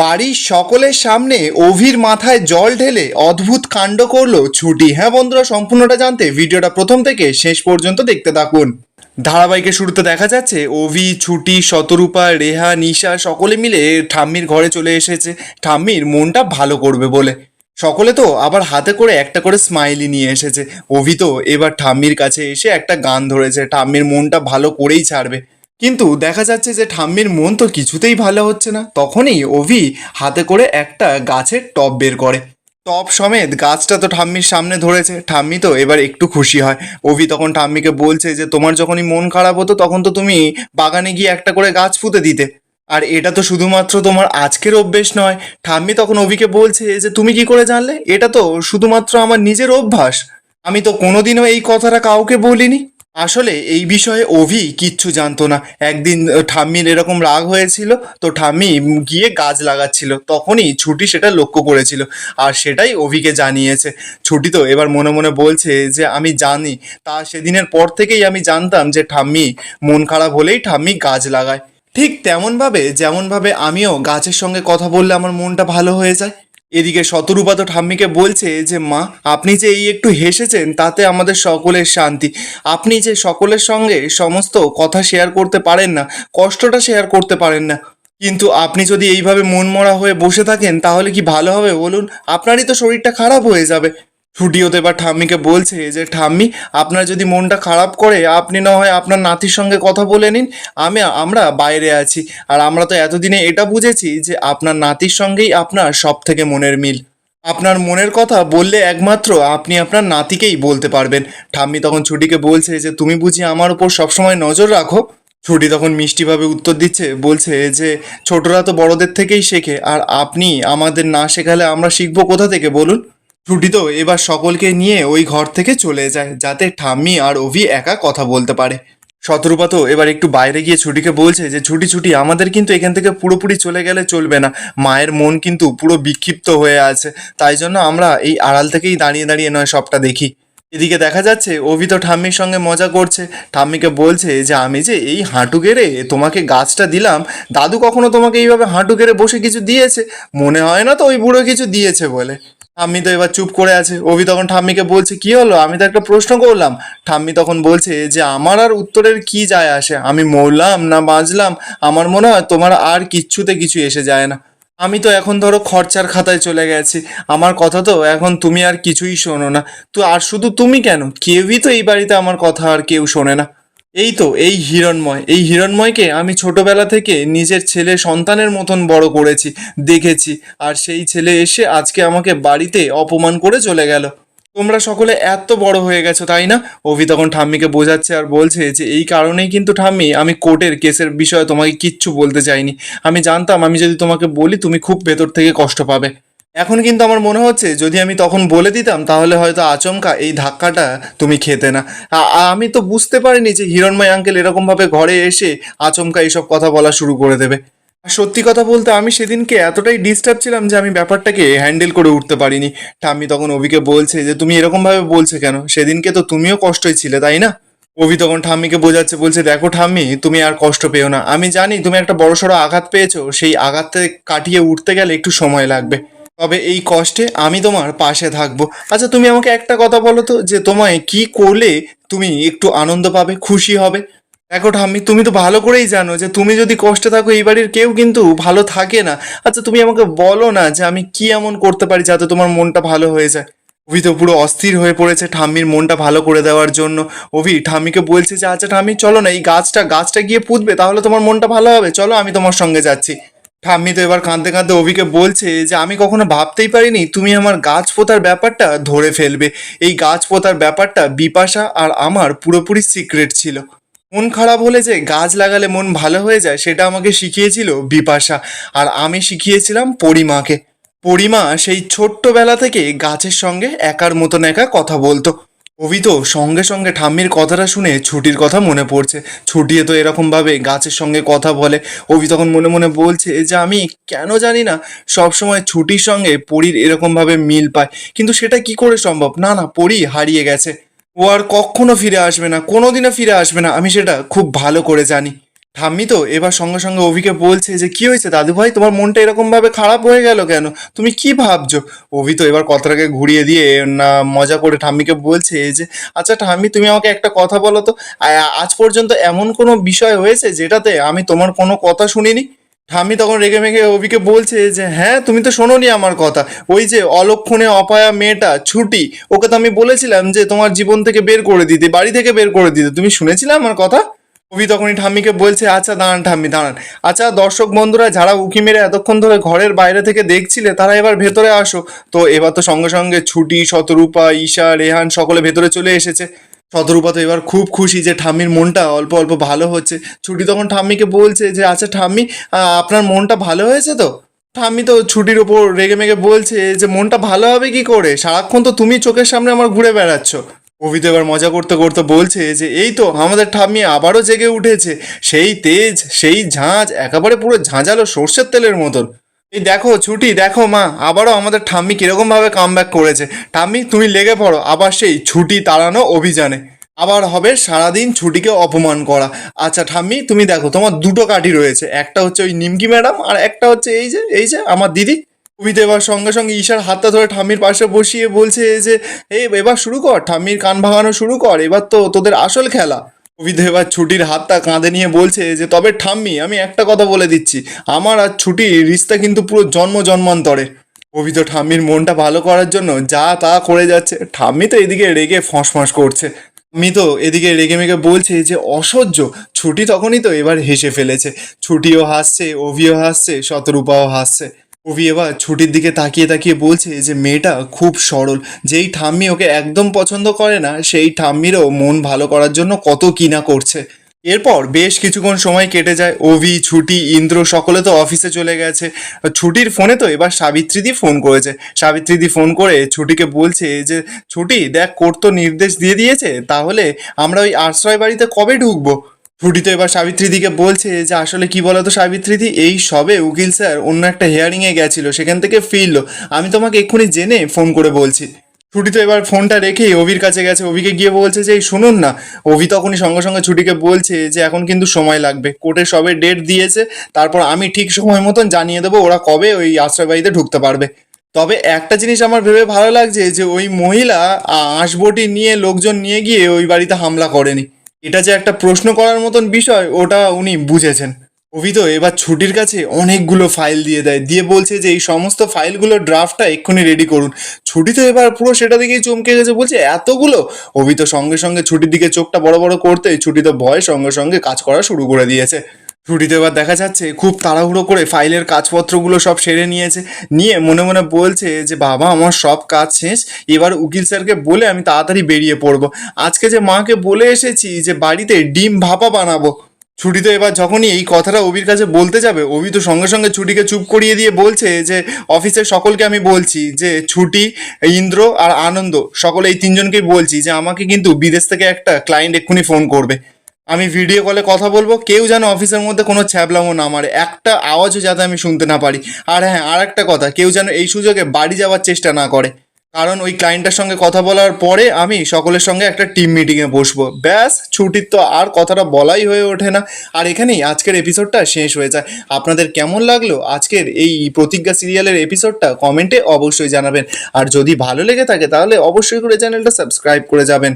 বাড়ির সকলের সামনে অভির মাথায় জল ঢেলে অদ্ভুত কাণ্ড করলো ছুটি। হ্যাঁ বন্ধুরা, সম্পূর্ণটা জানতে ভিডিওটা প্রথম থেকে শেষ পর্যন্ত দেখতে থাকুন। ধারাবাহিকের শুরুতে দেখা যাচ্ছে অভি, ছুটি, শতরূপা, রেহা, নিশা সকলে মিলে ঠাম্মির ঘরে চলে এসেছে ঠাম্মির মনটা ভালো করবে বলে। সকলে তো আবার হাতে করে একটা করে স্মাইলি নিয়ে এসেছে। অভি তো এবার ঠাম্মির কাছে এসে একটা গান ধরেছে, ঠাম্মির মনটা ভালো করেই ছাড়বে। কিন্তু দেখা যাচ্ছে যে ঠাম্মির মন তো কিছুতেই ভালো হচ্ছে না। তখনই অভি হাতে করে একটা গাছের টব বের করে, টব সমেত গাছটা তো ঠাম্মির সামনে ধরেছে। ঠাম্মি তো এবার একটু খুশি হয়। অভি তখন ঠাম্মিকে বলছে যে তোমার যখনই মন খারাপ হতো তখন তো তুমি বাগানে গিয়ে একটা করে গাছ পুঁতে দিতে, আর এটা তো শুধুমাত্র তোমার আজকের অভ্যেস নয়। ঠাম্মি তখন অভিকে বলছে যে তুমি কি করে জানলে? এটা তো শুধুমাত্র আমার নিজের অভ্যাস, আমি তো কোনোদিনও এই কথাটা কাউকে বলিনি। আসলে এই বিষয়ে অভি কিচ্ছু জানতো না। একদিন ঠাম্মির এরকম রাগ হয়েছিল, তো ঠাম্মি গিয়ে গাছ লাগাচ্ছিল, তখনই ছুটি সেটা লক্ষ্য করেছিল আর সেটাই অভিকে জানিয়েছে। ছুটি তো এবার মনে মনে বলছে যে আমি জানি, তা সেদিনের পর থেকেই আমি জানতাম যে ঠাম্মি মন খারাপ হলেই ঠাম্মি গাছ লাগায়। ঠিক যেমনভাবে আমিও গাছের সঙ্গে কথা বললে আমার মনটা ভালো হয়ে যায়। এদিকে শতরূপা তো ঠাম্মিকে বলছে যে মা, আপনি যে এই একটু হেসেছেন তাতে আমাদের সকলের শান্তি। আপনি যে সকলের সঙ্গে সমস্ত কথা শেয়ার করতে পারেন না, কষ্টটা শেয়ার করতে পারেন না, কিন্তু আপনি যদি এইভাবে মনমরা হয়ে বসে থাকেন তাহলে কি ভালো হবে বলুন? আপনারই তো শরীরটা খারাপ হয়ে যাবে। ছুটিও তো এবার ঠাম্মিকে বলছে যে ঠাম্মি, আপনার যদি মনটা খারাপ করে আপনি না হয় আপনার নাতির সঙ্গে কথা বলে নিন। আমরা বাইরে আছি, আর আমরা তো এতদিনে এটা বুঝেছি যে আপনার নাতির সঙ্গেই আপনার সব থেকে মনের মিল। আপনার মনের কথা বললে একমাত্র আপনি আপনার নাতিকেই বলতে পারবেন। ঠাম্মি তখন ছুটিকে বলছে যে তুমি বুঝি আমার উপর সবসময় নজর রাখো? ছুটি তখন মিষ্টিভাবে উত্তর দিচ্ছে, বলছে যে ছোটরা তো বড়দের থেকেই শেখে, আর আপনি আমাদের না শেখালে আমরা শিখবো কোথা থেকে বলুন? ছুটি তো এবার সকলকে নিয়ে ওই ঘর থেকে চলে যায় যাতে ঠাম্মি আর অভি একা কথা বলতে পারে। শতরূপা তো এবার একটু বাইরে গিয়ে ছুটিকে বলছে যে ছুটি ছুটি, আমাদের কিন্তু এখান থেকে পুরোপুরি চলে গেলে চলবে না। মায়ের মন কিন্তু পুরো বিক্ষিপ্ত হয়ে আছে, তাই জন্য আমরা এই আড়াল থেকেই দাঁড়িয়ে দাঁড়িয়ে নয় সবটা দেখি। এদিকে দেখা যাচ্ছে অভি তো ঠাম্মির সঙ্গে মজা করছে, ঠাম্মিকে বলছে যে আমি যে এই হাঁটু গেড়ে তোমাকে গাছটা দিলাম, দাদু কখনো তোমাকে এইভাবে হাঁটু গেড়ে বসে কিছু দিয়েছে? মনে হয় না তো ওই বুড়ো কিছু দিয়েছে বলে। ঠাম্মি তো এবার চুপ করে আছে। অভি তখন ঠাম্মিকে বলছে কি হলো, আমি তো একটা প্রশ্ন করলাম। ঠাম্মি তখন বলছে যে আমার আর উত্তরের কি যায় আসে, আমি মরলাম না বাঁচলাম আমার মনে হয় তোমার আর কিচ্ছুতে কিছু এসে যায় না। আমি তো এখন ধরো খরচার খাতায় চলে গেছি, আমার কথা তো এখন তুমি আর কিছুই শোনো না। তো আর শুধু তুমি কেন, কেউই তো এই বাড়িতে আমার কথা আর কেউ শোনে না। এই তো এই হিরণময়কে আমি ছোটবেলা থেকে নিজের ছেলে সন্তানের মতন বড় করেছি, দেখেছি, আর সেই ছেলে এসে আজকে আমাকে বাড়িতে অপমান করে চলে গেল। তোমরা সকলে এত বড় হয়ে গেছো তাই না? অভি তখন ঠাম্মিকে বোঝাচ্ছে আর বলছে যে এই কারণেই কিন্তু ঠাম্মি আমি কোর্টের কেসের বিষয়ে তোমাকে কিচ্ছু বলতে চাইনি। আমি জানতাম আমি যদি তোমাকে বলি তুমি খুব ভেতর থেকে কষ্ট পাবে। এখন কিন্তু আমার মনে হচ্ছে যদি আমি তখন বলে দিতাম তাহলে হয়তো আচমকা এই ধাক্কাটা তুমি খেতে না। আমি তো বুঝতে পারিনি যে হিরণময় আঙ্কেল এরকমভাবে ঘরে এসে আচমকা এইসব কথা বলা শুরু করে দেবে। আর সত্যি কথা বলতে আমি সেদিনকে এতটাই ডিস্টার্ব ছিলাম যে আমি ব্যাপারটাকে হ্যান্ডেল করে উঠতে পারিনি। ঠাম্মি তখন অভিকে বলছে যে তুমি এরকমভাবে বলছে কেন, সেদিনকে তো তুমিও কষ্টই ছিলে তাই না? অভি তখন ঠাম্মিকে বোঝাচ্ছে, বলছে দেখো ঠাম্মি, তুমি আর কষ্ট পেও না, আমি জানি তুমি একটা বড়সড় আঘাত পেয়েছো, সেই আঘাতটা কাটিয়ে উঠতে গেলে একটু সময় লাগবে, তবে এই কষ্টে আমি তোমার পাশে থাকবো। আচ্ছা তুমি আমাকে একটা কথা বলো তো, যে তোমায় কি করলে তুমি একটু আনন্দ পাবে, খুশি হবে? দেখো ঠাম্মি, তুমি তো ভালো করেই জানো যে তুমি যদি কষ্টে থাকো এই বাড়ির কেউ কিন্তু ভালো থাকে না। আচ্ছা তুমি আমাকে বলো না যে আমি কি এমন করতে পারি যাতে তোমার মনটা ভালো হয়ে যায়। অভি তো পুরো অস্থির হয়ে পড়েছে ঠাম্মির মনটা ভালো করে দেওয়ার জন্য। অভি ঠাম্মিকে বলছে যে আচ্ছা ঠাম্মি চলো না, এই গাছটা গিয়ে পুঁতবে, তাহলে তোমার মনটা ভালো হবে, চলো আমি তোমার সঙ্গে যাচ্ছি। ঠাম্মি তো এবার কাঁদতে কাঁদতে অভিকে বলছে যে আমি কখনো ভাবতেই পারিনি তুমি আমার গাছ পোঁতার ব্যাপারটা ধরে ফেলবে। এই গাছ পোঁতার ব্যাপারটা বিপাশা আর আমার পুরোপুরি সিক্রেট ছিল। মন খারাপ হলে যে গাছ লাগালে মন ভালো হয়ে যায় সেটা আমাকে শিখিয়েছিল বিপাশা, আর আমি শিখিয়েছিলাম পরিমাকে। পরিমা সেই ছোট্টবেলা থেকে গাছের সঙ্গে একার মতন একা কথা বলতো। অভি তো সঙ্গে সঙ্গে ঠাম্মির কথাটা শুনে ছুটির কথা মনে পড়ছে। ছুটিয়ে তো এরকমভাবে গাছের সঙ্গে কথা বলে। অভি তখন মনে মনে বলছে যে আমি কেন জানি না সবসময় ছুটির সঙ্গে পরীর এরকমভাবে মিল পায়, কিন্তু সেটা কি করে সম্ভব? না না, পরী হারিয়ে গেছে, ও আর কখনো ফিরে আসবে না, কোনোদিনও ফিরে আসবে না, আমি সেটা খুব ভালো করে জানি। ঠাম্মি তো এবার সঙ্গে সঙ্গে অভিকে বলছে যে কি হয়েছে দাদু ভাই, তোমার মনটা এরকম ভাবে খারাপ হয়ে গেল কেন, তুমি কি ভাবছো? অভি তো এবার কথাটাকে ঘুরিয়ে দিয়ে না মজা করে ঠাম্মিকে বলছে যে আচ্ছা ঠাম্মি, তুমি আমাকে একটা কথা বলো তো, আজ পর্যন্ত এমন কোনো বিষয় হয়েছে যেটাতে আমি তোমার কোনো কথা শুনিনি? ঠাম্মি তখন রেগে মেগে অভিকে বলছে যে হ্যাঁ, তুমি তো শোনোনি আমার কথা, ওই যে অলক্ষণে অপায়া মেয়েটা ছুটি, ওকে তো আমি বলেছিলাম যে তোমার জীবন থেকে বের করে দিতে, বাড়ি থেকে বের করে দিতে, তুমি শুনেছিলে আমার কথা? কবি তখনই ঠাম্মিকে বলছে আচ্ছা দাঁড়ান ঠাম্মি দাঁড়ান, আচ্ছা দর্শক বন্ধুরা যারা উকি মেরে এতক্ষণ ধরে ঘরের বাইরে থেকে দেখছিলে তারা এবার ভেতরে আসো। তো এবার তো সঙ্গে সঙ্গে ছুটি, শতরূপা, ঈশা, রেহান সকলে ভেতরে চলে এসেছে। শতরূপা তো এবার খুব খুশি যে ঠাম্মির মনটা অল্প অল্প ভালো হচ্ছে। ছুটি তখন ঠাম্মিকে বলছে যে আচ্ছা ঠাম্মি, আপনার মনটা ভালো হয়েছে তো? ঠাম্মি তো ছুটির ওপর রেগে মেগে বলছে যে মনটা ভালো হবে কি করে, সারাক্ষণ তো তুমি চোখের সামনে আমার ঘুরে বেড়াচ্ছ। অভি তো এবার মজা করতে করতে বলছে যে এই তো আমাদের ঠাম্মি আবারও জেগে উঠেছে, সেই তেজ, সেই ঝাঁঝ, একেবারে পুরো ঝাঁঝালো সর্ষের তেলের মতন। এই দেখো ছুটি, দেখো মা, আবারও আমাদের ঠাম্মি কিরকম ভাবে কামব্যাক করেছে। ঠাম্মি তুমি লেগে পড়ো আবার সেই ছুটি তাড়ানো অভিযানে, আবার হবে সারাদিন ছুটিকে অপমান করা। আচ্ছা ঠাম্মি তুমি দেখো, তোমার দুটো কাঠি রয়েছে, একটা হচ্ছে ওই নিমকি ম্যাডাম আর একটা হচ্ছে এই যে আমার দিদি। কবিতা এবার সঙ্গে সঙ্গে ঈশার হাতটা ধরে ঠাম্মির পাশে বসিয়ে বলছে যে এই এবার শুরু কর, ঠাম্মির কান ভাঙানো শুরু কর, এবার তো তোদের আসল খেলা। কবিতা এবার ছুটির হাতটা কাঁধে নিয়ে বলছে যে তবে ঠাম্মি আমি একটা কথা বলে দিচ্ছি, আমার আর ছুটির রিস্তা কিন্তু পুরো জন্ম জন্মান্তরে। কবি তো ঠাম্মির মনটা ভালো করার জন্য যা তা করে যাচ্ছে, ঠাম্মি তো এদিকে রেগে ফসফস করছে। আমি তো এদিকে রেগে মেগে বলছে যে অসহ্য। ছুটি তখনই তো এবার হেসে ফেলেছে, ছুটিও হাসছে, অভিও হাসছে, শতরূপাও হাসছে। অভি এবার ছুটির দিকে তাকিয়ে তাকিয়ে বলছে যে মেয়েটা খুব সরল, যেই ঠাম্মি ওকে একদম পছন্দ করে না সেই ঠাম্মিরও মন ভালো করার জন্য কত কি না করছে। এরপর বেশ কিছুক্ষণ সময় কেটে যায়, অভি, ছুটি, ইন্দ্র সকলে তো অফিসে চলে গেছে। ছুটির ফোনে তো এবার সাবিত্রীদি ফোন করেছে। সাবিত্রীদি ফোন করে ছুটিকে বলছে যে ছুটি দেখ, কোর্ট তো নির্দেশ দিয়ে দিয়েছে, তাহলে আমরা ওই আশ্রয় বাড়িতে কবে ঢুকবো? ছুটি তো এবার সাবিত্রীদিকে বলছে যে আসলে কি বলতো সাবিত্রীদি, এই সবে উকিল স্যার অন্য একটা হিয়ারিংয়ে গেছিল, সেখান থেকে ফিরলো, আমি তোমাকে এক্ষুনি জেনে ফোন করে বলছি। ছুটি তো এবার ফোনটা রেখেই অভির কাছে গেছে, অভিকে গিয়ে বলছে যে এই শুনুন না। অভি তখনই সঙ্গে সঙ্গে ছুটিকে বলছে যে এখন কিন্তু সময় লাগবে, কোর্টে সবে ডেট দিয়েছে, তারপর আমি ঠিক সময় মতন জানিয়ে দেবো ওরা কবে ওই আশ্রয় বাড়িতে ঢুকতে পারবে। তবে একটা জিনিস আমার ভেবে ভালো লাগছে যে ওই মহিলা আঁশবটি নিয়ে লোকজন নিয়ে গিয়ে ওই বাড়িতে হামলা করেনি। এটা যে একটা প্রশ্ন করার মতন বিষয়, ওটা উনি বুঝেছেন। অভি তো এবার ছুটির কাছে অনেকগুলো ফাইল দিয়ে দেয়, দিয়ে বলছে যে এই সমস্ত ফাইলগুলোর ড্রাফটটা এক্ষুনি রেডি করুন। ছুটি তো এবার পুরো সেটা দিকেই চমকে গেছে, বলছে এতগুলো। অভি তো সঙ্গে সঙ্গে ছুটির দিকে চোখটা বড় বড় করতে ছুটি তো ভয় সঙ্গে সঙ্গে কাজ করা শুরু করে দিয়েছে। ছুটিতে এবার দেখা যাচ্ছে খুব তাড়াহুড়ো করে ফাইলের কাজপত্রগুলো সব সেরে নিয়েছে, নিয়ে মনে মনে বলছে যে বাবা আমার সব কাজ শেষ, এবার উকিল স্যারকে বলে আমি তাড়াতাড়ি বেরিয়ে পড়বো। আজকে যে মাকে বলে এসেছি যে বাড়িতে ডিম ভাপা বানাবো। ছুটি তো এবার যখনই এই কথাটা অভির কাছে বলতে যাবে, অভি তো সঙ্গে সঙ্গে ছুটিকে চুপ করিয়ে দিয়ে বলছে যে অফিসের সকলকে আমি বলছি যে ছুটি, ইন্দ্র আর আনন্দ, সকলে এই তিনজনকেই বলছি যে আমাকে কিন্তু বিদেশ থেকে একটা ক্লায়েন্ট এক্ষুনি ফোন করবে, আমি ভিডিও কলে কথা বলবো, কেউ যেন অফিসের মধ্যে কোনো ছ্যাবলামো না মারে, একটা আওয়াজও যাতে আমি শুনতে না পারি। আর হ্যাঁ, আর একটা কথা, কেউ যেন এই সুযোগে বাড়ি যাওয়ার চেষ্টা না করে, কারণ ওই ক্লায়েন্টের সঙ্গে কথা বলার পরে আমি সকলের সঙ্গে একটা টিম মিটিংয়ে বসবো। ব্যাস, ছুটির তো আর কথাটা বলাই হয়ে ওঠে না। আর এখানেই আজকের এপিসোডটা শেষ হয়ে যায়। আপনাদের কেমন লাগলো আজকের এই প্রতিজ্ঞা সিরিয়ালের এপিসোডটা কমেন্টে অবশ্যই জানাবেন। আর যদি ভালো লেগে থাকে তাহলে অবশ্যই করে চ্যানেলটা সাবস্ক্রাইব করে যাবেন।